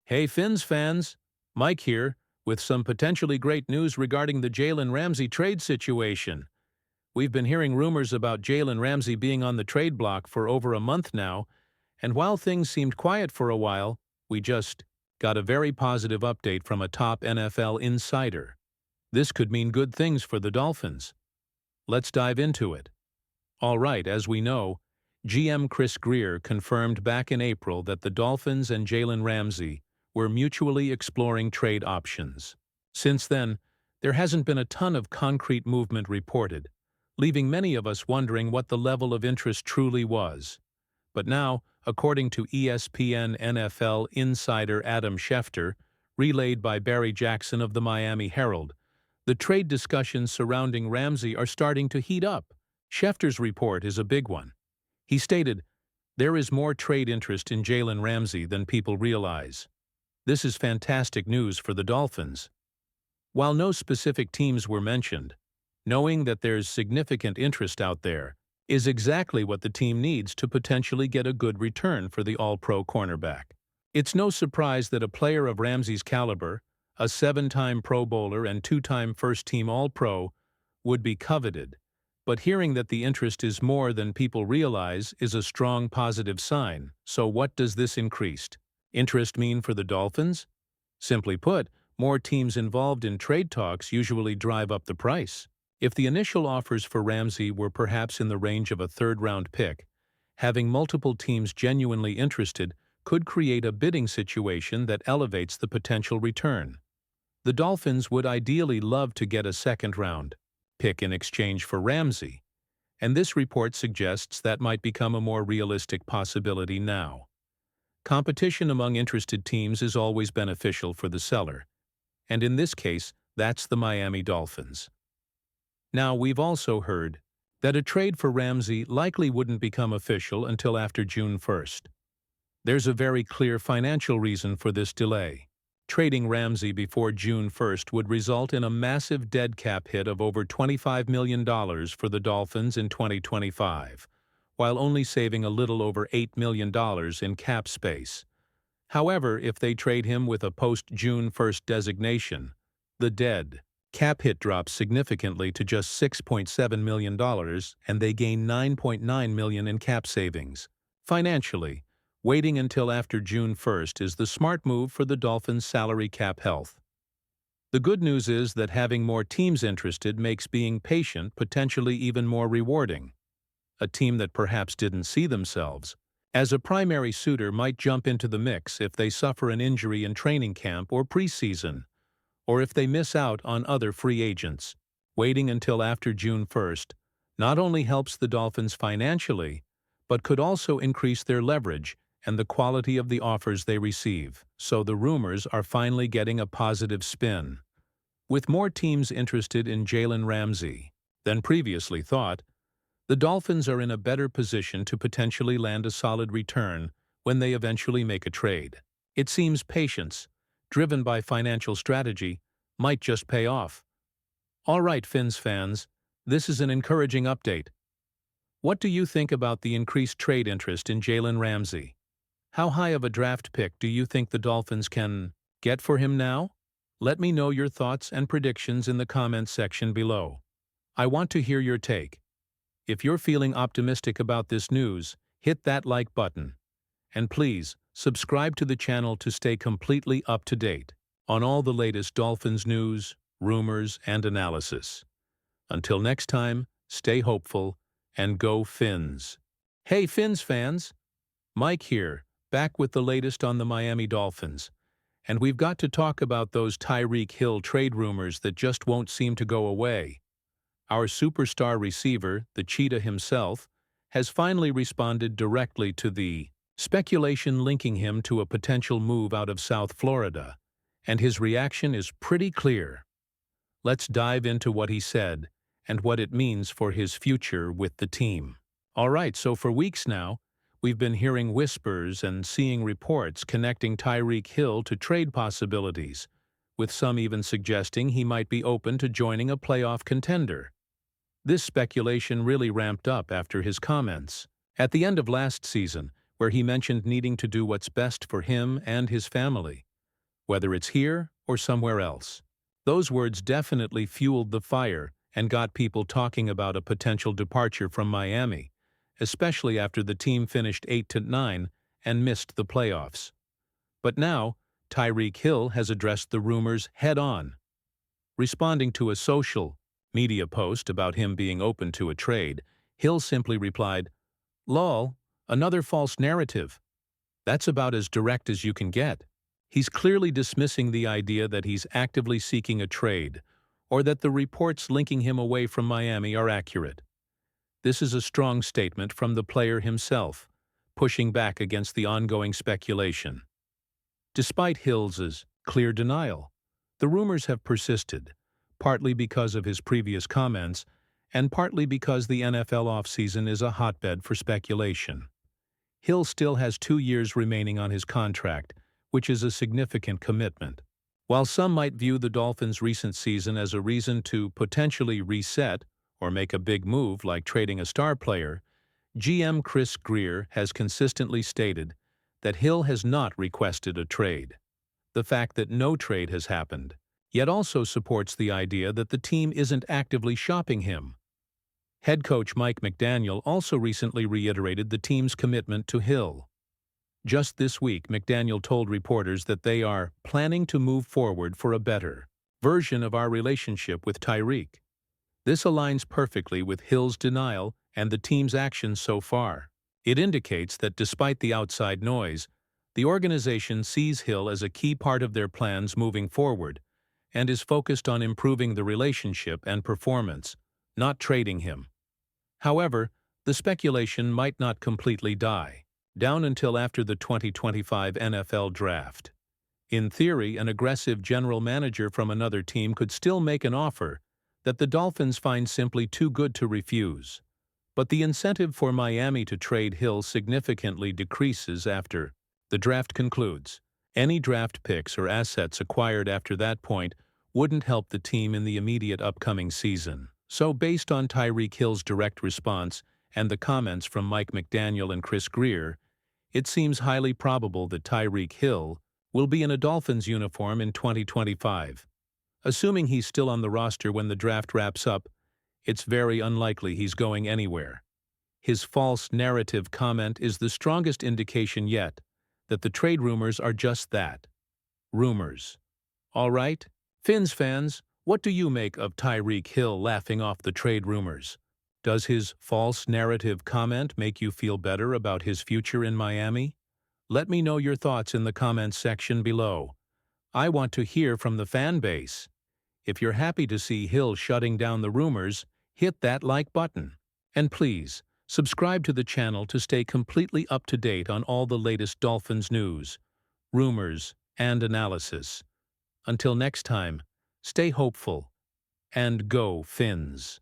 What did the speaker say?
Hey Finns fans, Mike here, with some potentially great news regarding the Jalen Ramsey trade situation. We've been hearing rumors about Jalen Ramsey being on the trade block for over a month now, and while things seemed quiet for a while, we just got a very positive update from a top NFL insider. This could mean good things for the Dolphins. Let's dive into it. All right, as we know, GM Chris Grier confirmed back in April that the Dolphins and Jalen Ramsey were mutually exploring trade options. Since then, there hasn't been a ton of concrete movement reported, leaving many of us wondering what the level of interest truly was. But now, according to ESPN NFL insider Adam Schefter, relayed by Barry Jackson of the Miami Herald, the trade discussions surrounding Ramsey are starting to heat up. Schefter's report is a big one. He stated, "There is more trade interest in Jalen Ramsey than people realize. This is fantastic news for the Dolphins." While no specific teams were mentioned, knowing that there's significant interest out there is exactly what the team needs to potentially get a good return for the All-Pro cornerback. It's no surprise that a player of Ramsey's caliber, a 7-time Pro Bowler and 2-time first-team All-Pro, would be coveted. But hearing that the interest is more than people realize is a strong positive sign. So what does this increased interest mean for the Dolphins? Simply put, more teams involved in trade talks usually drive up the price. If the initial offers for Ramsey were perhaps in the range of a third-round pick, having multiple teams genuinely interested could create a bidding situation that elevates the potential return. The Dolphins would ideally love to get a second-round pick in exchange for Ramsey, and this report suggests that might become a more realistic possibility now. Competition among interested teams is always beneficial for the seller, and in this case, that's the Miami Dolphins. Now, we've also heard that a trade for Ramsey likely wouldn't become official until after June 1st. There's a very clear financial reason for this delay. Trading Ramsey before June 1st would result in a massive dead cap hit of over $25 million for the Dolphins in 2025, while only saving a little over $8 million in cap space. However, if they trade him with a post-June 1st designation, the dead cap hit drops significantly to just $6.7 million, and they gain $9.9 million in cap savings. Financially, waiting until after June 1st is the smart move for the Dolphins' salary cap health. The good news is that having more teams interested makes being patient potentially even more rewarding. A team that perhaps didn't see themselves as a primary suitor might jump into the mix if they suffer an injury in training camp or preseason, or if they miss out on other free agents. Waiting until after June 1st not only helps the Dolphins financially, but could also increase their leverage and the quality of the offers they receive. So the rumors are finally getting a positive spin. With more teams interested in Jalen Ramsey than previously thought, the Dolphins are in a better position to potentially land a solid return when they eventually make a trade. It seems patience, driven by financial strategy, might just pay off. All right, Finns fans, this is an encouraging update. What do you think about the increased trade interest in Jalen Ramsey? How high of a draft pick do you think the Dolphins can get for him now? Let me know your thoughts and predictions in the comments section below. I want to hear your take. If you're feeling optimistic about this news, hit that like button. And please, subscribe to the channel to stay completely up to date on all the latest Dolphins news, rumors, and analysis. Until next time, stay hopeful and go Fins. Hey Fins fans! Mike here, back with the latest on the Miami Dolphins. And we've got to talk about those Tyreek Hill trade rumors that just won't seem to go away. Our superstar receiver, the Cheetah himself, has finally responded directly to the speculation linking him to a potential move out of South Florida, and his reaction is pretty clear. Let's dive into what he said and what it means for his future with the team. All right, so for weeks now, we've been hearing whispers and seeing reports connecting Tyreek Hill to trade possibilities, with some even suggesting he might be open to joining a playoff contender. This speculation really ramped up after his comments at the end of last season, where he mentioned needing to do what's best for him and his family. whether it's here or somewhere else. Those words definitely fueled the fire and got people talking about a potential departure from Miami, especially after the team finished 8-9 and missed the playoffs. But now, Tyreek Hill has addressed the rumors head-on. Responding to a social media post about him being open to a trade, Hill simply replied, "Lol, another false narrative." That's about as direct as you can get. He's clearly dismissing the idea that he's actively seeking a trade, or that the reports linking him away from Miami are accurate. This is a strong statement from the player himself, pushing back against the ongoing speculation. Despite Hill's clear denial, the rumors have persisted, partly because of his previous comments and partly because the NFL offseason is a hotbed for speculation. Hill still has 2 years remaining on his contract, which is a significant commitment. While some might view the Dolphins' recent season as a reason to potentially reset or make a big move like trading a star player, GM Chris Grier has consistently stated that Hill has not requested a trade. The fact that no trade has happened, yet also supports the idea that the team isn't actively shopping him. Head coach Mike McDaniel also recently reiterated the team's commitment to Hill. Just this week, McDaniel told reporters that they are planning to move forward for a better version of our relationship with Tyreek. This aligns perfectly with Hill's denial and the team's actions so far. It indicates that despite the outside noise, the organization sees Hill as a key part of their plans moving forward and is focused on improving the relationship and performance, not trading him. However, the speculation might not completely die down until after the 2025 NFL Draft. In theory, an aggressive general manager from another team could still make an offer that the Dolphins find simply too good to refuse. But the incentive for Miami to trade Hill significantly decreases after the draft concludes. Any draft picks or assets acquired after that point wouldn't help the team in the immediate upcoming season. So based on Tyreek Hill's direct response and the comments from Mike McDaniel and Chris Grier, it seems highly probable that Tyreek Hill will be in a Dolphins uniform in 2025. Assuming he's still on the roster when the draft wraps up, it's very unlikely he's going anywhere. His false narrative comment is the strongest indication yet that the trade rumors are just that, rumors. All right, Fins fans, what do you make of Tyreek Hill laughing off the trade rumors? Does his false narrative comment make you feel better about his future in Miami? Let me know your thoughts in the comments section below. I want to hear from the fan base. If you're happy to see Hill shutting down the rumors, hit that like button. And please, subscribe to the channel to stay completely up to date on all the latest Dolphins news, rumors, and analysis. Until next time, stay hopeful and go Fins.